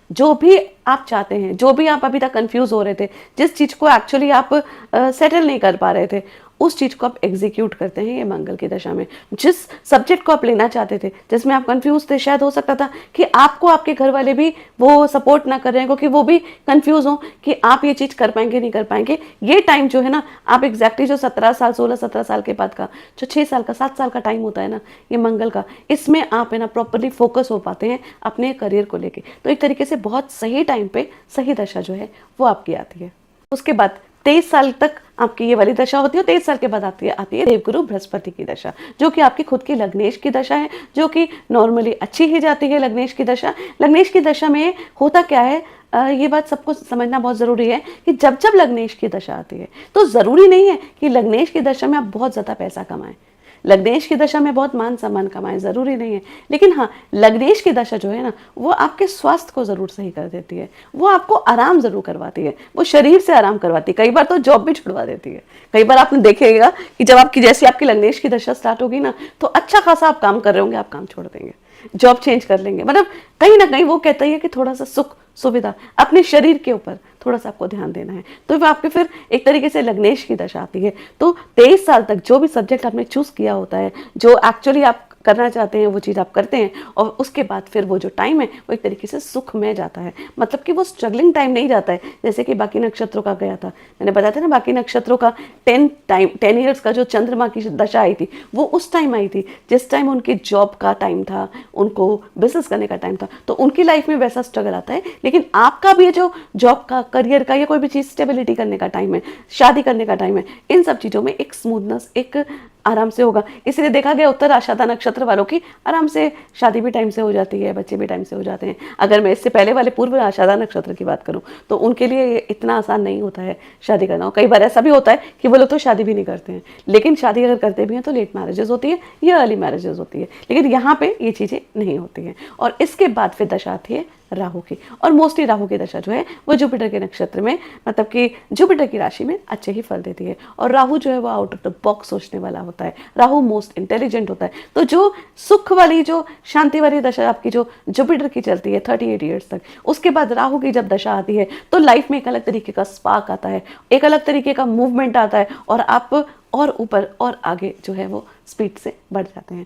जो भी आप चाहते हैं, जो भी आप अभी तक कंफ्यूज हो रहे थे, जिस चीज़ को एक्चुअली आप सेटल नहीं कर पा रहे थे, उस चीज़ को आप एग्जीक्यूट करते हैं ये मंगल की दशा में। जिस सब्जेक्ट को आप लेना चाहते थे, जिसमें आप कंफ्यूज थे, शायद हो सकता था कि आपको आपके घर वाले भी वो सपोर्ट ना कर रहे हैं, क्योंकि वो भी कंफ्यूज हो कि आप ये चीज़ कर पाएंगे नहीं कर पाएंगे। ये टाइम जो है ना, आप एग्जैक्टली जो 17 साल 16 17 साल के बाद का जो 6 साल का 7 साल का टाइम होता है ना, ये मंगल का, इसमें आप है ना प्रॉपरली फोकस हो पाते हैं अपने करियर को लेके। तो एक तरीके से बहुत सही टाइम पे सही दशा जो है वो आपकी आती है। उसके बाद 23 साल तक आपकी ये वाली दशा होती है, 23 साल के बाद आती है देवगुरु बृहस्पति की दशा, जो कि आपकी खुद की लग्नेश की दशा है, जो कि नॉर्मली अच्छी ही जाती है लग्नेश की दशा। लग्नेश की दशा में होता क्या है, ये बात सबको समझना बहुत ज़रूरी है कि जब जब लग्नेश की दशा आती है तो ज़रूरी नहीं है कि लग्नेश की दशा में आप बहुत ज़्यादा पैसा कमाएं, लग्नेश की दशा में बहुत मान सम्मान कमाएं, ज़रूरी नहीं है। लेकिन हाँ, लग्नेश की दशा जो है ना, वो आपके स्वास्थ्य को ज़रूर सही कर देती है, वो आपको आराम ज़रूर करवाती है, वो शरीर से आराम करवाती है, कई बार तो जॉब भी छुड़वा देती है। कई बार आपने देखेगा कि जब आपकी जैसे आपकी लग्नेश की दशा स्टार्ट होगी ना, तो अच्छा खासा आप काम कर रहे होंगे, आप काम छोड़ देंगे, जॉब चेंज कर लेंगे। मतलब कहीं ना कहीं वो कहता है कि थोड़ा सा सुख सुविधा अपने शरीर के ऊपर थोड़ा सा आपको ध्यान देना है, तो वो आपके फिर एक तरीके से लग्नेश की दशा आती है। तो 23 साल तक जो भी सब्जेक्ट आपने चूज किया होता है, जो एक्चुअली आप करना चाहते हैं, वो चीज़ आप करते हैं, और उसके बाद फिर वो जो टाइम है वो एक तरीके से सुख में जाता है। मतलब कि वो स्ट्रगलिंग टाइम नहीं जाता है जैसे कि बाकी नक्षत्रों का गया था। मैंने बताया था ना, बाकी नक्षत्रों का 10 ईयर्स का जो चंद्रमा की दशा आई थी, वो उस टाइम आई थी जिस टाइम उनकी जॉब का टाइम था, उनको बिजनेस करने का टाइम था, तो उनकी लाइफ में वैसा स्ट्रगल आता है। लेकिन आपका भी जो जॉब का, करियर का, या कोई भी चीज़ स्टेबिलिटी करने का टाइम है, शादी करने का टाइम है, इन सब चीज़ों में एक स्मूथनेस, एक आराम से होगा। इसलिए देखा गया उत्तर आषाढ़ा नक्षत्र वालों की आराम से शादी भी टाइम से हो जाती है, बच्चे भी टाइम से हो जाते हैं। अगर मैं इससे पहले वाले पूर्व आषाढ़ा नक्षत्र की बात करूं, तो उनके लिए इतना आसान नहीं होता है शादी करना। कई बार ऐसा भी होता है कि वो लोग तो शादी भी नहीं करते हैं, लेकिन शादी अगर करते भी हैं तो लेट मैरिजेस होती है या अर्ली मैरिजेस होती है। लेकिन यहाँ पे ये चीज़ें नहीं होती हैं। और इसके बाद फिर दशा आती है राहु की, और मोस्टली राहु की दशा जो है वो जुपिटर के नक्षत्र में, मतलब कि जुपिटर की राशि में अच्छे ही फल देती है। और राहु जो है वो आउट ऑफ द बॉक्स सोचने वाला होता है, राहु मोस्ट इंटेलिजेंट होता है। तो जो सुख वाली, जो शांति वाली दशा आपकी जो जुपिटर की चलती है 38 ईयर्स तक, उसके बाद राहु की जब दशा आती है तो लाइफ में एक अलग तरीके का स्पार्क आता है, एक अलग तरीके का मूवमेंट आता है, और आप और ऊपर और आगे जो है वो स्पीड से बढ़ जाते हैं।